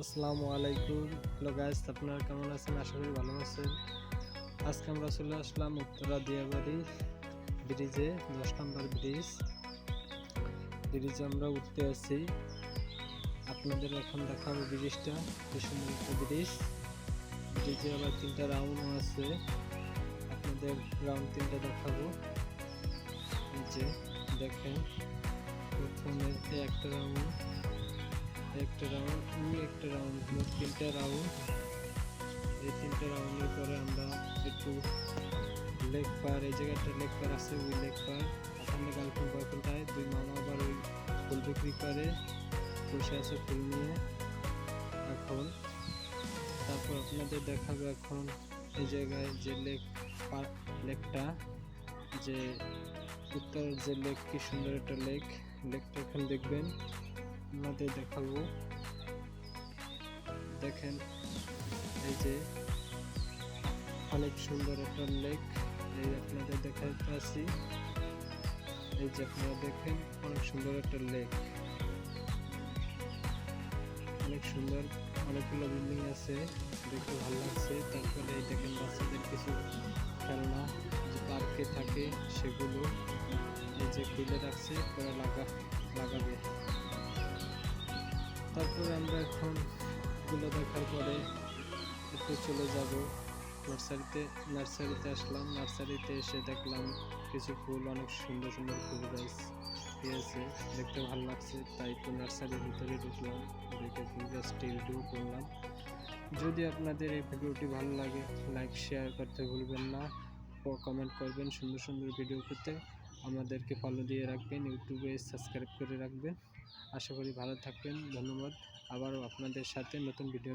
আসসালামু আলাইকুম। Hello guys, আপনারা কেমন আছেন? আশা করি ভালো আছেন। আজকে আমরা চলে আসলাম উত্তরা দিয়াবাড়ি ব্রিজে, 10 নম্বর ব্রিজে আমরা উঠতে আছি। আপনাদের এখন দেখাবো ব্রিজটা, কি সুন্দর একটা ব্রিজে আবার 3টা রাউন্ড আছে। আপনাদের রাউন্ড 3টা দেখাবো। এই যে দেখেন, প্রথমে একটা রাউন্ড, একটা রাউন্ড, মোট 3টা রাউন্ড। এই 3টা রাউন্ডের পরে আমরা একটু লেক পার, এই জায়গাটা লেক পার আছে, ওই লেক পার ওখানে গার্লফ্রেন্ড বয়ফ্রেন্ডটায় দুই মামা আবার ওই ফুল বিক্রি করে বসে আছে ফুল নিয়ে। এখন তারপর আপনাদের দেখাবো এখন এই জায়গায় যে লেকটা, যে উত্তর যে লেক, কি সুন্দর একটা লেকটা এখন দেখবেন, আপনাদের দেখাবো। দেখেন এই যে অনেক সুন্দর একটা লেক, এই আপনাদের দেখাতে আসি। এই যে আপনারা দেখেন অনেক সুন্দর একটা লেক, অনেক সুন্দর, অনেকগুলো বিল্ডিং আছে, দেখতে ভালো লাগছে। তারপরে এই দেখেন বাচ্চাদের কিছু খেলনা যে পার্কে থাকে সেগুলো এই যে খুলে রাখছে, ওরা লাগাবে। তারপরে আমরা এখন এগুলো দেখার পরে একটু চলে যাব নার্সারিতে আসলাম। নার্সারিতে এসে দেখলাম কিছু ফুল, অনেক সুন্দর সুন্দর ফুল গাছ পেয়েছে, দেখতে ভালো লাগছে, তাই তো নার্সারির ভিতরে ঢুকলাম, দেখে ফুল গাছটি রিভিউ করলাম। যদি আপনাদের এই ভিডিওটি ভালো লাগে, লাইক শেয়ার করতে ভুলবেন না, কমেন্ট করবেন। সুন্দর সুন্দর ভিডিও পেতে আমাদেরকে ফলো দিয়ে রাখবেন, ইউটিউবে সাবস্ক্রাইব করে রাখবেন। আশা করি ভালো থাকবেন। ধন্যবাদ। আবারও আপনাদের সাথে নতুন ভিডিও